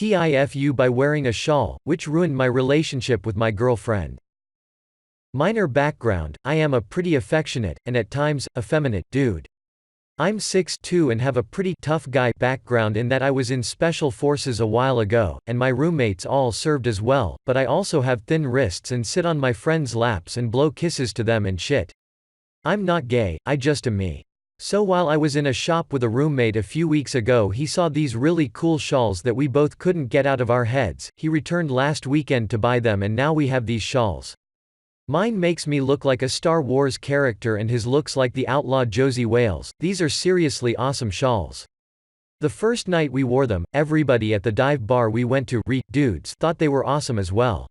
TIFU by wearing a shawl, which ruined my relationship with my girlfriend. Minor background: I am a pretty affectionate, and at times, effeminate, dude. I'm 6'2" and have a pretty tough guy background in that I was in special forces a while ago, and my roommates all served as well, but I also have thin wrists and sit on my friends' laps and blow kisses to them and shit. I'm not gay, I just am me. So while I was in a shop with a roommate a few weeks ago, he saw these really cool shawls that we both couldn't get out of our heads. He returned last weekend to buy them and now we have these shawls. Mine makes me look like a Star Wars character and his looks like the outlaw Josie Wales. These are seriously awesome shawls. The first night we wore them, everybody at the dive bar we went to, dudes, thought they were awesome as well.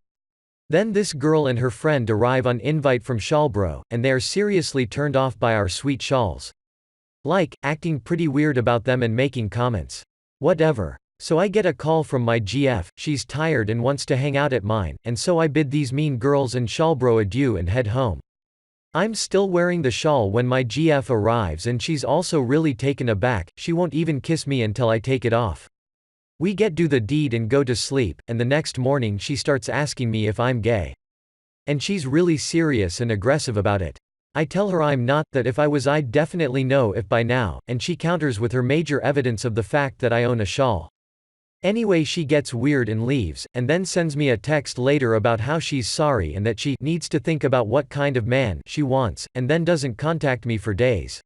Then this girl and her friend arrive on invite from Shawlbro, and they are seriously turned off by our sweet shawls. Acting pretty weird about them and making comments. Whatever. So I get a call from my GF, she's tired and wants to hang out at mine, and so I bid these mean girls and Shawlbro adieu and head home. I'm still wearing the shawl when my GF arrives and she's also really taken aback. She won't even kiss me until I take it off. We do the deed and go to sleep, and the next morning she starts asking me if I'm gay. And she's really serious and aggressive about it. I tell her I'm not, that if I was I'd definitely know if by now, and she counters with her major evidence of the fact that I own a shawl. Anyway, she gets weird and leaves, and then sends me a text later about how she's sorry and that she needs to think about what kind of man she wants, and then doesn't contact me for days.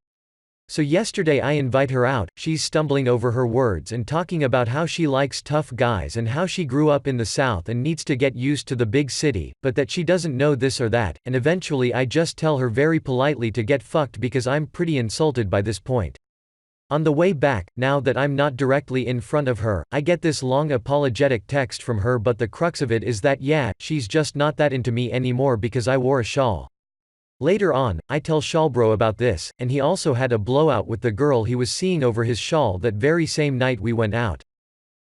So yesterday I invite her out, she's stumbling over her words and talking about how she likes tough guys and how she grew up in the South and needs to get used to the big city, but that she doesn't know this or that, and eventually I just tell her very politely to get fucked because I'm pretty insulted by this point. On the way back, now that I'm not directly in front of her, I get this long apologetic text from her, but the crux of it is that yeah, she's just not that into me anymore because I wore a shawl. Later on, I tell Shawlbro about this, and he also had a blowout with the girl he was seeing over his shawl that very same night we went out.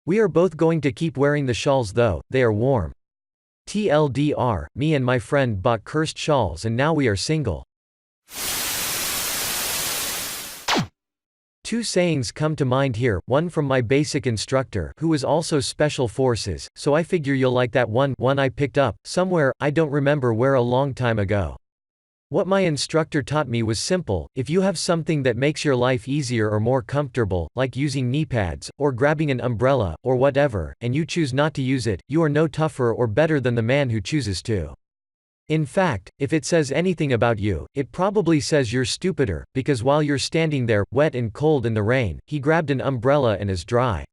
We are both going to keep wearing the shawls though, they are warm. TLDR, me and my friend bought cursed shawls and now we are single. Two sayings come to mind here, one from my basic instructor who was also special forces, so I figure you'll like that one I picked up, somewhere, I don't remember where, a long time ago. What my instructor taught me was simple: if you have something that makes your life easier or more comfortable, like using knee pads, or grabbing an umbrella, or whatever, and you choose not to use it, you are no tougher or better than the man who chooses to. In fact, if it says anything about you, it probably says you're stupider, because while you're standing there, wet and cold in the rain, he grabbed an umbrella and is dry.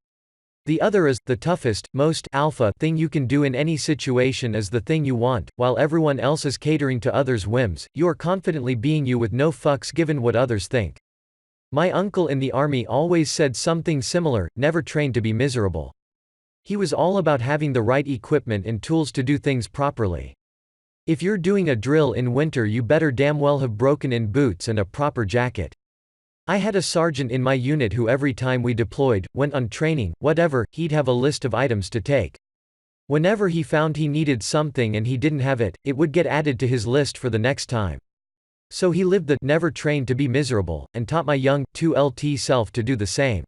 The other is, the toughest, most alpha thing you can do in any situation is the thing you want. While everyone else is catering to others' whims, you are confidently being you with no fucks given what others think. My uncle in the army always said something similar: never train to be miserable. He was all about having the right equipment and tools to do things properly. If you're doing a drill in winter, you better damn well have broken-in boots and a proper jacket. I had a sergeant in my unit who every time we deployed, went on training, whatever, he'd have a list of items to take. Whenever he found he needed something and he didn't have it, it would get added to his list for the next time. So he lived the "never train to be miserable," and taught my young 2LT self to do the same.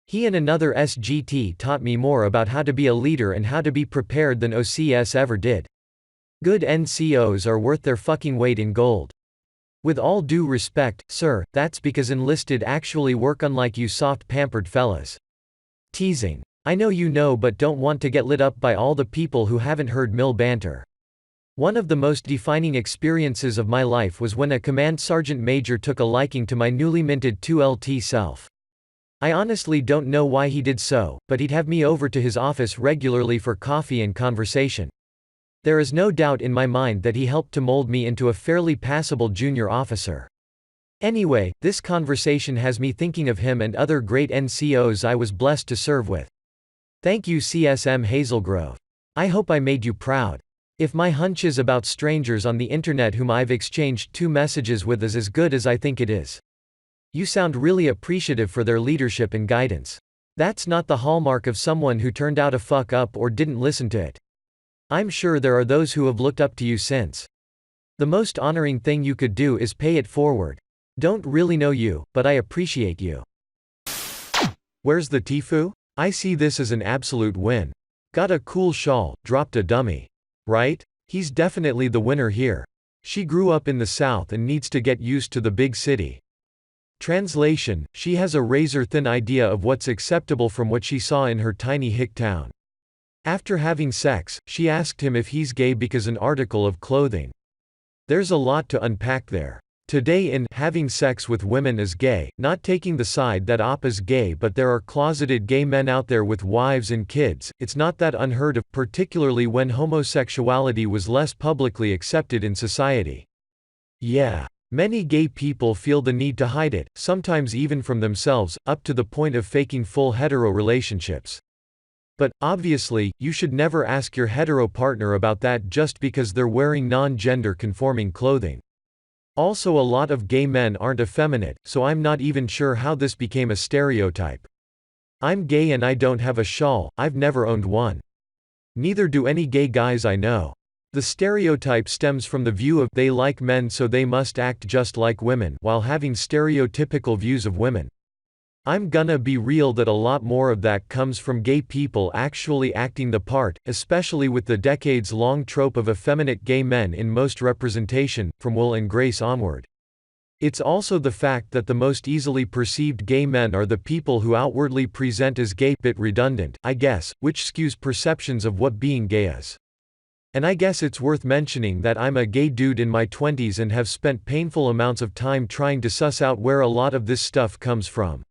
He and another SGT taught me more about how to be a leader and how to be prepared than OCS ever did. Good NCOs are worth their fucking weight in gold. With all due respect, sir, that's because enlisted actually work, unlike you soft pampered fellas. Teasing. I know you know, but don't want to get lit up by all the people who haven't heard mill banter. One of the most defining experiences of my life was when a command sergeant major took a liking to my newly minted 2LT self. I honestly don't know why he did so, but he'd have me over to his office regularly for coffee and conversation. There is no doubt in my mind that he helped to mold me into a fairly passable junior officer. Anyway, this conversation has me thinking of him and other great NCOs I was blessed to serve with. Thank you, CSM Hazelgrove. I hope I made you proud. If my hunches about strangers on the internet whom I've exchanged 2 messages with is as good as I think it is. You sound really appreciative for their leadership and guidance. That's not the hallmark of someone who turned out a fuck up or didn't listen to it. I'm sure there are those who have looked up to you since. The most honoring thing you could do is pay it forward. Don't really know you, but I appreciate you. Where's the TIFU? I see this as an absolute win. Got a cool shawl, dropped a dummy. Right? He's definitely the winner here. She grew up in the South and needs to get used to the big city. Translation: she has a razor-thin idea of what's acceptable from what she saw in her tiny hick town. After having sex, she asked him if he's gay because an article of clothing. There's a lot to unpack there. Today in Having Sex with Women is Gay, not taking the side that op is gay, but there are closeted gay men out there with wives and kids. It's not that unheard of, particularly when homosexuality was less publicly accepted in society. Yeah. Many gay people feel the need to hide it, sometimes even from themselves, up to the point of faking full hetero relationships. But, obviously, you should never ask your hetero partner about that just because they're wearing non-gender conforming clothing. Also, a lot of gay men aren't effeminate, so I'm not even sure how this became a stereotype. I'm gay and I don't have a shawl, I've never owned one. Neither do any gay guys I know. The stereotype stems from the view of they like men so they must act just like women while having stereotypical views of women. I'm gonna be real that a lot more of that comes from gay people actually acting the part, especially with the decades-long trope of effeminate gay men in most representation, from Will and Grace onward. It's also the fact that the most easily perceived gay men are the people who outwardly present as gay, bit redundant, I guess, which skews perceptions of what being gay is. And I guess it's worth mentioning that I'm a gay dude in my 20s and have spent painful amounts of time trying to suss out where a lot of this stuff comes from.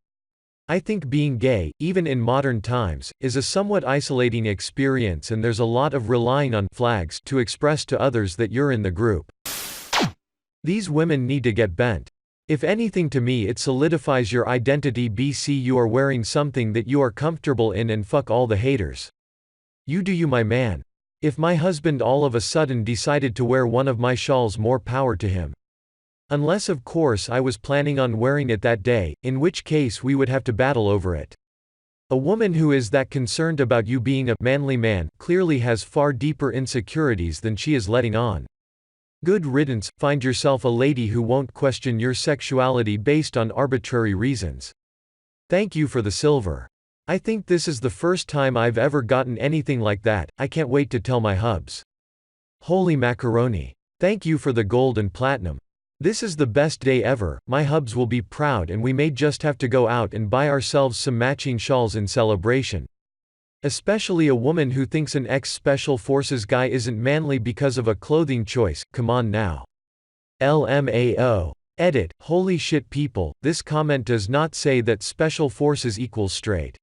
I think being gay, even in modern times, is a somewhat isolating experience, and there's a lot of relying on flags to express to others that you're in the group. These women need to get bent. If anything, to me it solidifies your identity. BC, you are wearing something that you are comfortable in, and fuck all the haters. You do you, my man. If my husband all of a sudden decided to wear one of my shawls, more power to him. Unless of course I was planning on wearing it that day, in which case we would have to battle over it. A woman who is that concerned about you being a manly man clearly has far deeper insecurities than she is letting on. Good riddance, find yourself a lady who won't question your sexuality based on arbitrary reasons. Thank you for the silver. I think this is the first time I've ever gotten anything like that. I can't wait to tell my hubs. Holy macaroni. Thank you for the gold and platinum. This is the best day ever. My hubs will be proud, and we may just have to go out and buy ourselves some matching shawls in celebration. Especially a woman who thinks an ex-Special Forces guy isn't manly because of a clothing choice. Come on now. LMAO. Edit. Holy shit, people, this comment does not say that Special Forces equals straight.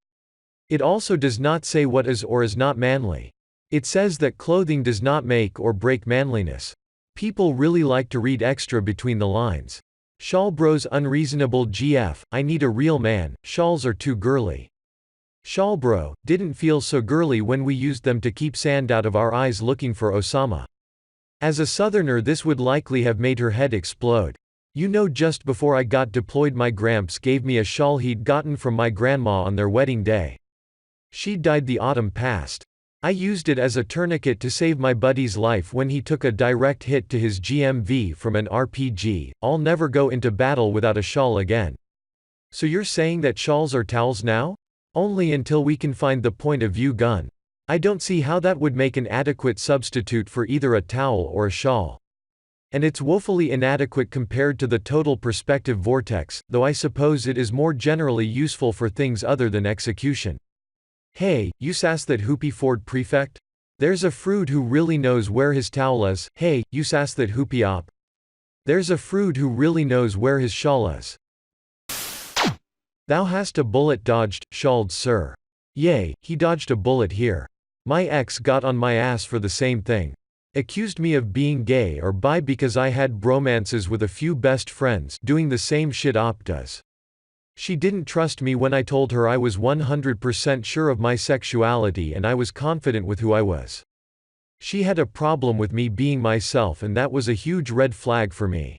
It also does not say what is or is not manly. It says that clothing does not make or break manliness. People really like to read extra between the lines. Shawl bros unreasonable GF, I need a real man, shawls are too girly. Shawl bro, didn't feel so girly when we used them to keep sand out of our eyes looking for Osama. As a southerner, this would likely have made her head explode. You know, just before I got deployed my gramps gave me a shawl he'd gotten from my grandma on their wedding day. She died the autumn past. I used it as a tourniquet to save my buddy's life when he took a direct hit to his GMV from an RPG. I'll never go into battle without a shawl again. So you're saying that shawls are towels now? Only until we can find the point of view gun. I don't see how that would make an adequate substitute for either a towel or a shawl. And it's woefully inadequate compared to the total perspective vortex, though I suppose it is more generally useful for things other than execution. Hey, you sass that hoopy Ford prefect? There's a fruit who really knows where his towel is. Hey, you sass that hoopy op? There's a fruit who really knows where his shawl is. Thou hast a bullet dodged, shawled sir. Yay, he dodged a bullet here. My ex got on my ass for the same thing. Accused me of being gay or bi because I had bromances with a few best friends doing the same shit op does. She didn't trust me when I told her I was 100% sure of my sexuality and I was confident with who I was. She had a problem with me being myself, and that was a huge red flag for me.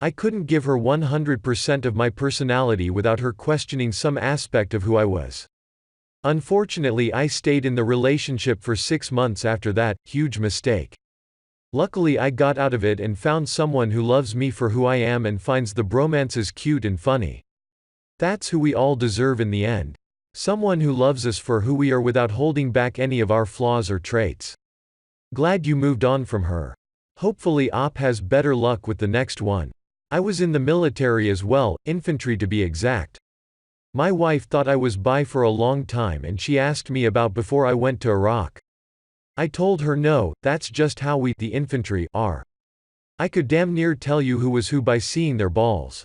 I couldn't give her 100% of my personality without her questioning some aspect of who I was. Unfortunately, I stayed in the relationship for 6 months after that. Huge mistake. Luckily, I got out of it and found someone who loves me for who I am and finds the bromances cute and funny. That's who we all deserve in the end. Someone who loves us for who we are without holding back any of our flaws or traits. Glad you moved on from her. Hopefully Op has better luck with the next one. I was in the military as well, infantry to be exact. My wife thought I was bi for a long time and she asked me about before I went to Iraq. I told her no, that's just how we, the infantry, are. I could damn near tell you who was who by seeing their balls.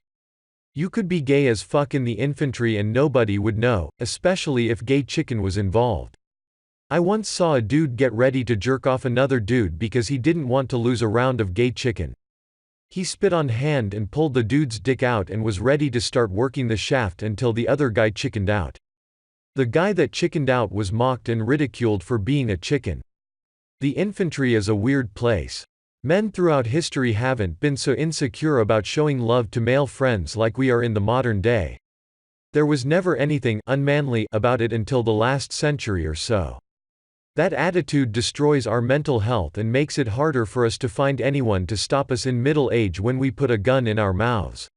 You could be gay as fuck in the infantry and nobody would know, especially if gay chicken was involved. I once saw a dude get ready to jerk off another dude because he didn't want to lose a round of gay chicken. He spit on hand and pulled the dude's dick out and was ready to start working the shaft until the other guy chickened out. The guy that chickened out was mocked and ridiculed for being a chicken. The infantry is a weird place. Men throughout history haven't been so insecure about showing love to male friends like we are in the modern day. There was never anything unmanly about it until the last century or so. That attitude destroys our mental health and makes it harder for us to find anyone to stop us in middle age when we put a gun in our mouths.